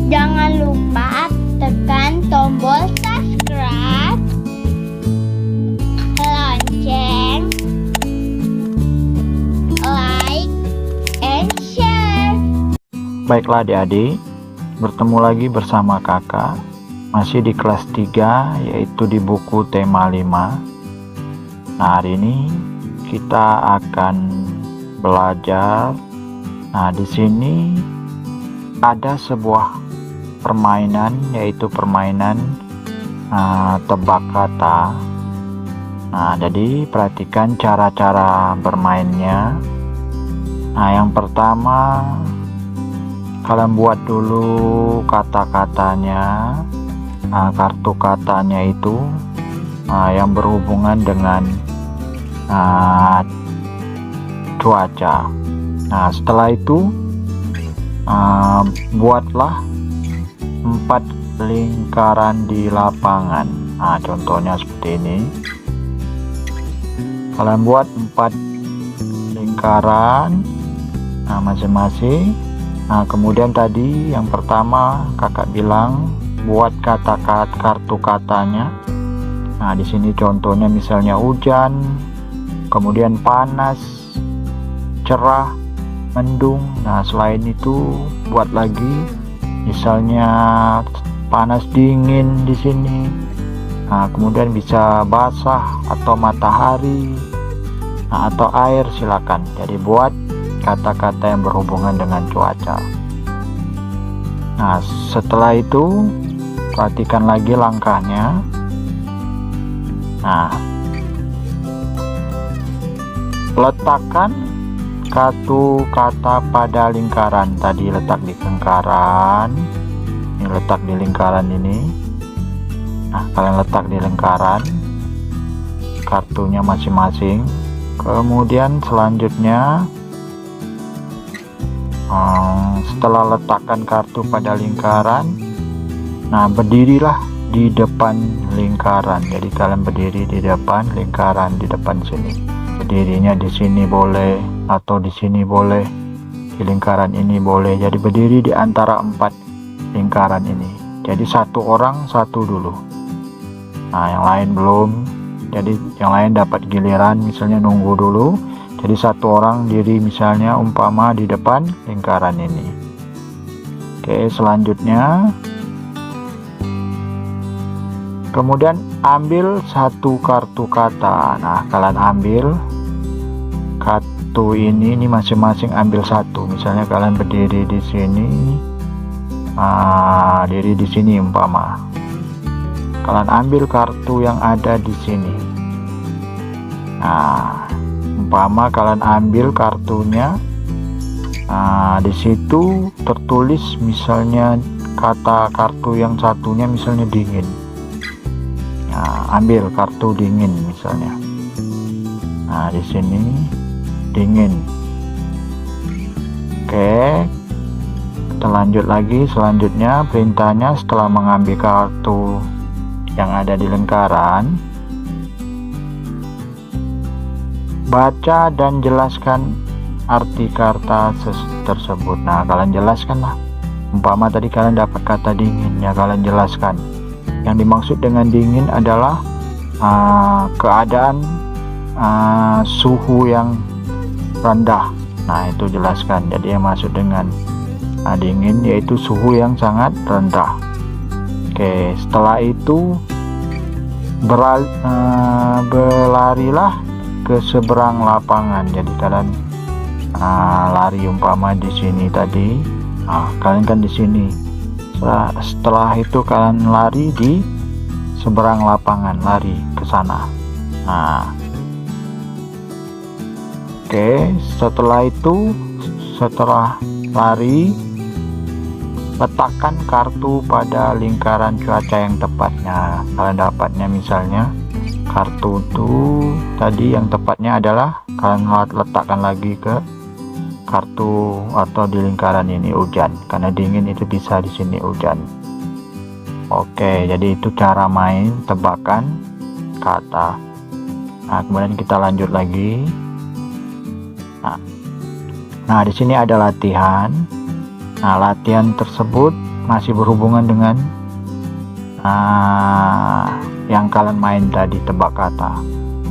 Jangan lupa tekan tombol subscribe, lonceng, like, and share. Baiklah adik-adik, bertemu lagi bersama kakak, masih di kelas 3, yaitu di buku tema 5. Nah, hari ini kita akan belajar. Nah, di sini ada sebuah permainan, yaitu permainan tebak kata. Nah, jadi perhatikan cara-cara bermainnya. Nah, yang pertama, kalian buat dulu kata-katanya, kartu katanya itu yang berhubungan dengan cuaca. Nah, setelah itu buatlah 4 lingkaran di lapangan. Nah, contohnya seperti ini. Kalian buat 4 lingkaran masing-masing. Nah, kemudian tadi yang pertama kakak bilang buat kata-kata kartu katanya. Nah, di sini contohnya misalnya hujan, kemudian panas, cerah, mendung. Nah, selain itu buat lagi misalnya panas, dingin di sini. Nah, kemudian bisa basah atau matahari, atau air, silakan. Jadi buat kata-kata yang berhubungan dengan cuaca. Nah, setelah itu perhatikan lagi langkahnya. Nah, letakkan kartu kata pada lingkaran. Tadi letak di lingkaran, ini letak di lingkaran ini. Nah, kalian letak di lingkaran kartunya masing-masing. Kemudian selanjutnya, setelah letakkan kartu pada lingkaran, nah berdirilah di depan lingkaran. Jadi kalian berdiri di depan lingkaran, di depan sini. Berdirinya di sini boleh, atau di sini boleh, di lingkaran ini boleh. Jadi berdiri di antara 4 lingkaran ini. Jadi satu orang satu dulu. Nah, yang lain belum. Jadi yang lain dapat giliran, misalnya nunggu dulu. Jadi satu orang diri misalnya umpama di depan lingkaran ini. Oke, selanjutnya kemudian ambil satu kartu kata. Nah, kalian ambil kartu ini masing-masing ambil satu. Misalnya kalian berdiri di sini, diri di sini umpama. Kalian ambil kartu yang ada di sini. Nah, umpama kalian ambil kartunya, di situ tertulis misalnya kata kartu yang satunya misalnya dingin. Nah, ambil kartu dingin misalnya. Nah, di sini dingin. Oke, kita lanjut lagi. Selanjutnya perintahnya, setelah mengambil kartu yang ada di lingkaran, baca dan jelaskan arti kata tersebut. Nah, kalian jelaskanlah. Umpama tadi kalian dapat kata dingin, ya kalian jelaskan. Yang dimaksud dengan dingin adalah keadaan suhu yang rendah. Nah, itu jelaskan. Jadi yang maksud dengan dingin yaitu suhu yang sangat rendah. Oke, setelah itu berlarilah ke seberang lapangan. Jadi kalian lari umpama di sini tadi. Kalian kan di sini. Setelah itu kalian lari di seberang lapangan, lari ke sana. Nah, oke, setelah itu, setelah lari, letakkan kartu pada lingkaran cuaca yang tepatnya. Kalian dapatnya misalnya kartu itu tadi yang tepatnya adalah kalian letakkan lagi ke kartu atau di lingkaran ini hujan, karena dingin itu bisa di sini hujan. Oke, jadi itu cara main tebakan kata. Nah, kemudian kita lanjut lagi. Nah, di sini ada latihan. Nah, latihan tersebut masih berhubungan dengan yang kalian main tadi, tebak kata.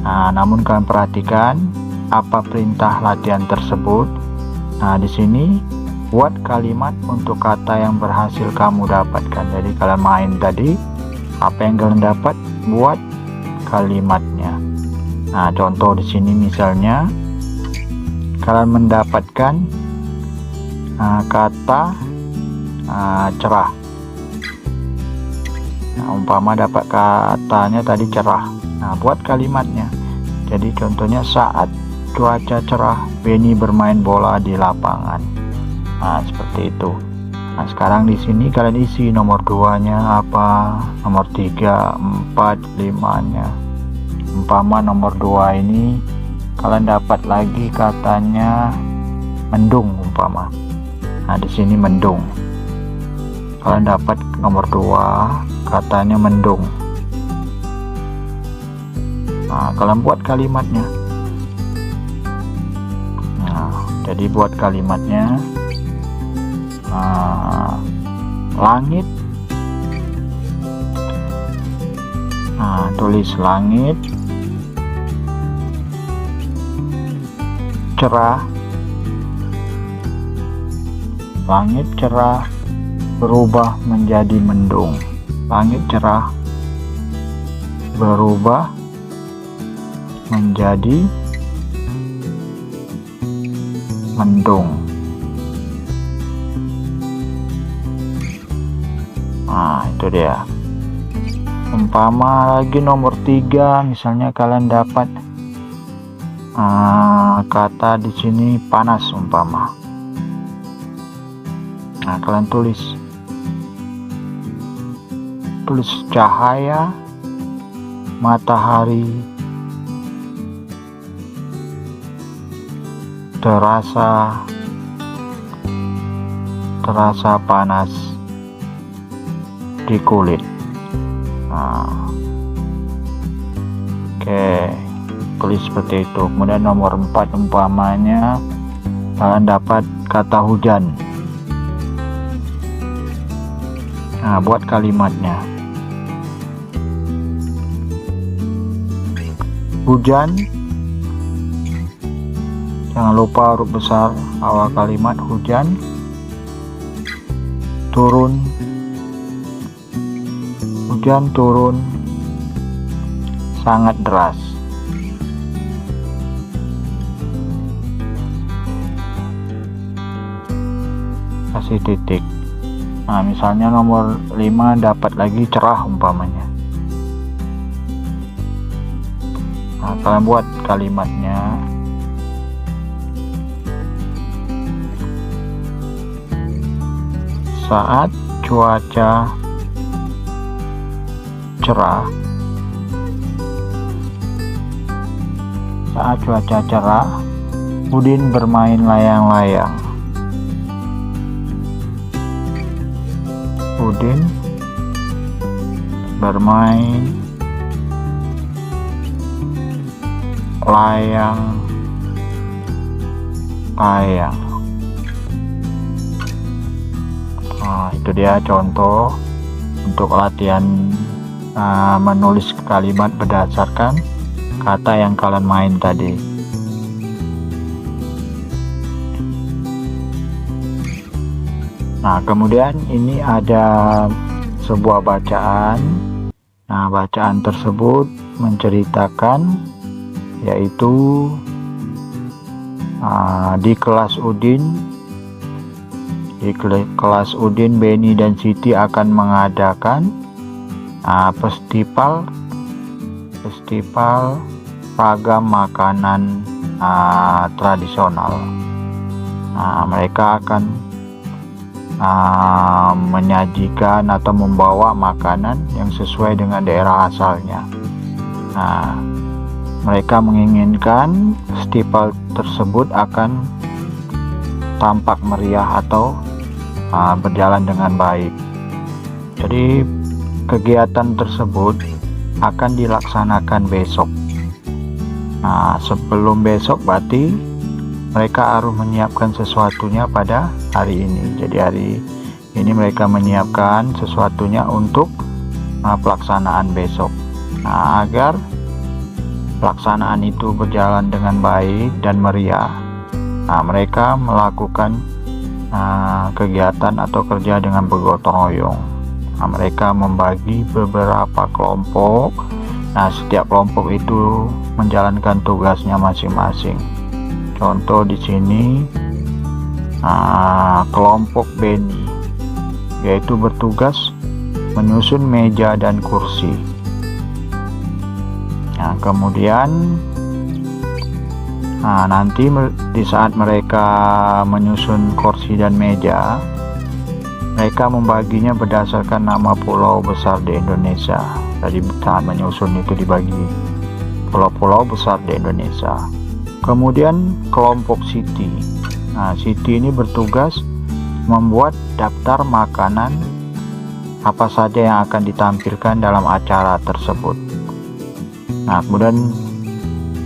Nah, namun kalian perhatikan apa perintah latihan tersebut. Nah, di sini buat kalimat untuk kata yang berhasil kamu dapatkan. Jadi kalian main tadi, apa yang kalian dapat, buat kalimatnya. Nah, contoh di sini misalnya kalian mendapatkan kata cerah. Nah, umpama dapat katanya tadi cerah. Nah, buat kalimatnya. Jadi contohnya, saat cuaca cerah, Benny bermain bola di lapangan. Nah, seperti itu. Nah, sekarang di sini kalian isi nomor 2-nya apa, nomor 3, 4, 5-nya. Umpama nomor 2 ini kalian dapat lagi katanya mendung umpama. Nah, di sini mendung. Kalian dapat nomor 2 katanya mendung. Nah, kalian buat kalimatnya. Nah, jadi buat kalimatnya, langit. Nah, tulis langit cerah. Langit cerah berubah menjadi mendung. Langit cerah berubah menjadi mendung. Nah, itu dia. Umpama lagi nomor 3, misalnya kalian dapat kata di sini panas umpama. Nah, kalian tulis cahaya matahari terasa panas di kulit. Nah, oke, tulis seperti itu. Kemudian nomor 4 umpamanya kalian dapat kata hujan. Nah, buat kalimatnya. Hujan, jangan lupa huruf besar awal kalimat. Hujan turun, hujan turun sangat deras. Kasih titik. Nah, misalnya nomor 5 dapat lagi cerah umpamanya. Nah, kalian buat kalimatnya. Saat cuaca cerah, Udin bermain layang-layang. Udin bermain layang-layang. Nah, itu dia contoh untuk latihan menulis kalimat berdasarkan kata yang kalian main tadi. Nah, kemudian ini ada sebuah bacaan. Nah, bacaan tersebut menceritakan yaitu di kelas Udin, Benny dan Siti akan mengadakan festival ragam makanan tradisional. Nah, mereka akan menyajikan atau membawa makanan yang sesuai dengan daerah asalnya. Nah, mereka menginginkan festival tersebut akan tampak meriah atau berjalan dengan baik. Jadi kegiatan tersebut akan dilaksanakan besok. Nah, sebelum besok berarti mereka harus menyiapkan sesuatunya pada hari ini. Jadi hari ini mereka menyiapkan sesuatunya untuk pelaksanaan besok. Nah, agar pelaksanaan itu berjalan dengan baik dan meriah, mereka melakukan kegiatan atau kerja dengan bergotong royong. Mereka membagi beberapa kelompok. Setiap kelompok itu menjalankan tugasnya masing-masing. Contoh di sini kelompok Beni, yaitu bertugas menyusun meja dan kursi. Kemudian nanti di saat mereka menyusun kursi dan meja, mereka membaginya berdasarkan nama pulau besar di Indonesia. Jadi saat menyusun itu dibagi pulau-pulau besar di Indonesia. Kemudian kelompok Siti. Siti ini bertugas membuat daftar makanan apa saja yang akan ditampilkan dalam acara tersebut. Kemudian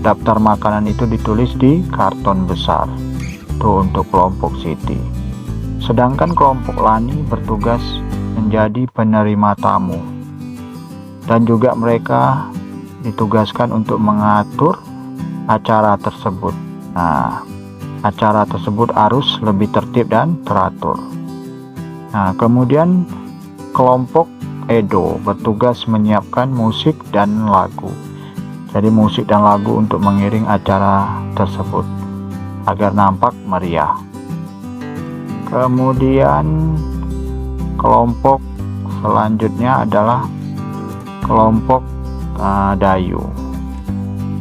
daftar makanan itu ditulis di karton besar. Itu untuk kelompok Siti. Sedangkan kelompok Lani bertugas menjadi penerima tamu. Dan juga mereka ditugaskan untuk mengatur acara tersebut. Acara tersebut harus lebih tertib dan teratur. Kemudian kelompok Edo bertugas menyiapkan musik dan lagu. Jadi musik dan lagu untuk mengiring acara tersebut agar nampak meriah. Kemudian kelompok selanjutnya adalah kelompok Dayu.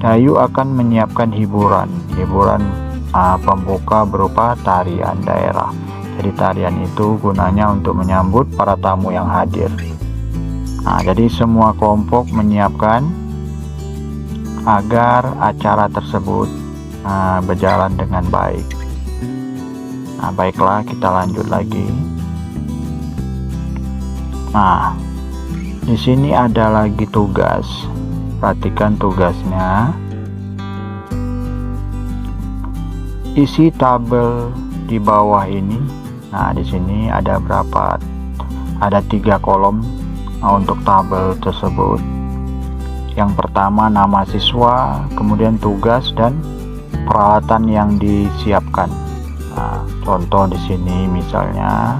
Dayu akan menyiapkan hiburan pembuka berupa tarian daerah. Jadi tarian itu gunanya untuk menyambut para tamu yang hadir. Jadi semua kelompok menyiapkan agar acara tersebut berjalan dengan baik. Baiklah, kita lanjut lagi. Di sini ada lagi tugas. Perhatikan tugasnya. Isi tabel di bawah ini. Di sini ada berapa? Ada 3 kolom untuk tabel tersebut. Yang pertama nama siswa, kemudian tugas dan peralatan yang disiapkan. Contoh di sini misalnya,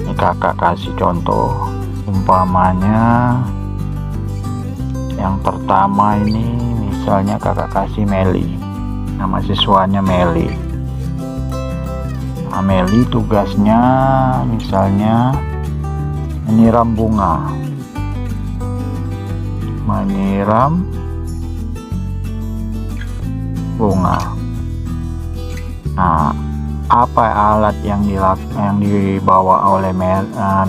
ini kakak kasih contoh. Umpamanya yang pertama ini misalnya kakak kasih Meli. Nama siswanya Meli. Meli tugasnya misalnya menyiram bunga. Apa alat yang dibawa oleh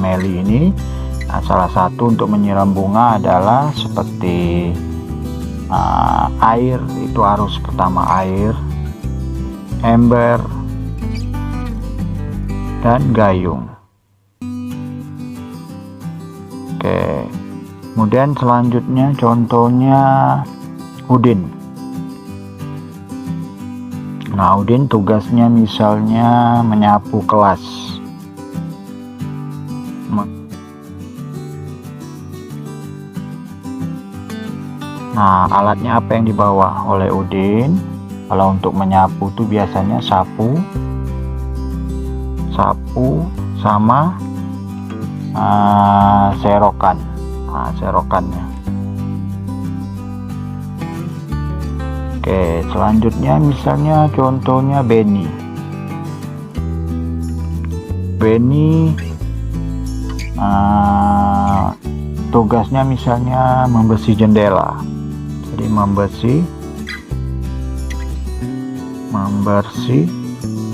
Meli ini? Salah satu untuk menyiram bunga adalah seperti air, itu harus pertama air, ember, dan gayung. Kemudian selanjutnya contohnya Udin. Udin tugasnya misalnya menyapu kelas. Alatnya apa yang dibawa oleh Udin? Kalau untuk menyapu itu biasanya sapu sama serokan. Serokannya. Selanjutnya misalnya contohnya Beni. Tugasnya misalnya membersih jendela. Jadi membersih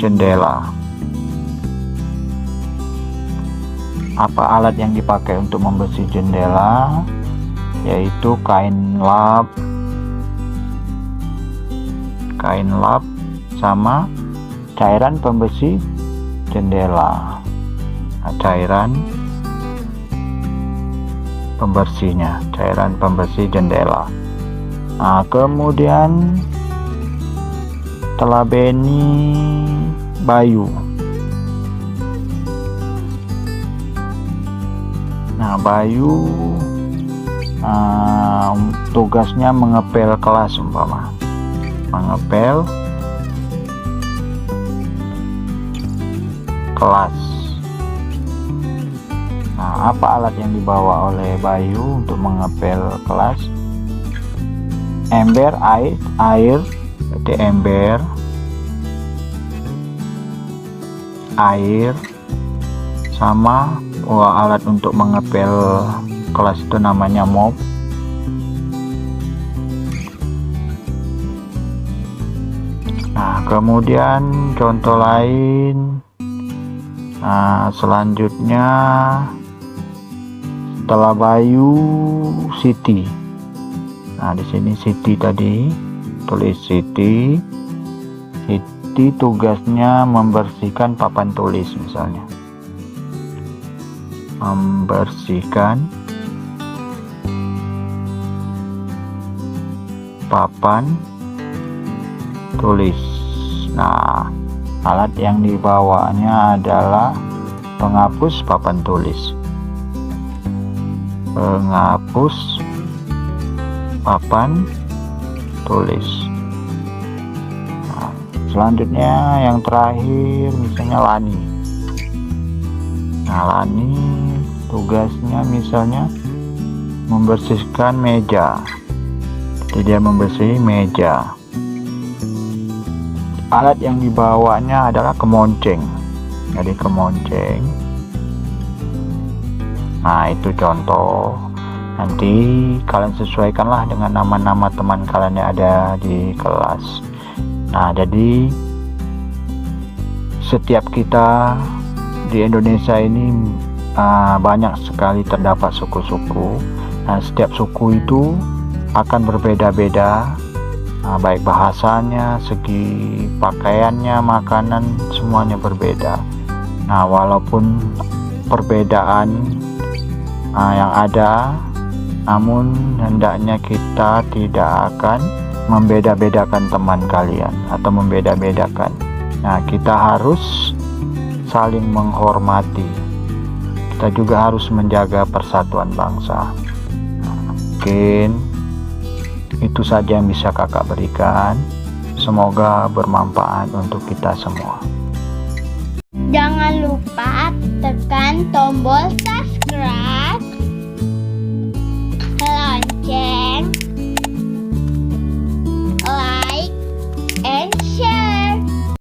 jendela. Apa alat yang dipakai untuk membersih jendela? Yaitu kain lap sama cairan pembersih jendela. Cairan pembersih jendela. Kemudian Setelah Beni, Bayu. Nah, Bayu tugasnya mengepel kelas umpama. Mengepel kelas. Nah, apa alat yang dibawa oleh Bayu untuk mengepel kelas? Ember, air, berarti ember, air, sama alat untuk mengepel kelas itu namanya mop. Nah, kemudian contoh lain. Nah, selanjutnya setelah Bayu, Siti. Nah, di sini Siti tadi, tulis Siti. Siti tugasnya membersihkan papan tulis misalnya. Membersihkan papan tulis. Nah, alat yang dibawanya adalah penghapus papan tulis. Penghapus papan tulis. Nah, selanjutnya yang terakhir misalnya Lani. Nah, Lani tugasnya misalnya membersihkan meja. Jadi dia membersih meja. Alat yang dibawanya adalah kemonceng. Jadi kemonceng. Nah, itu contoh. Nanti kalian sesuaikanlah dengan nama-nama teman kalian yang ada di kelas. Nah, jadi setiap kita di Indonesia ini banyak sekali terdapat suku-suku. Nah, setiap suku itu akan berbeda-beda, baik bahasanya, segi pakaiannya, makanan, semuanya berbeda. Nah, walaupun perbedaan yang ada, namun hendaknya kita tidak akan membeda-bedakan teman kalian atau membeda-bedakan. Nah, kita harus saling menghormati. Kita juga harus menjaga persatuan bangsa. Mungkin itu saja yang bisa kakak berikan. Semoga bermanfaat untuk kita semua. Jangan lupa tekan tombol subscribe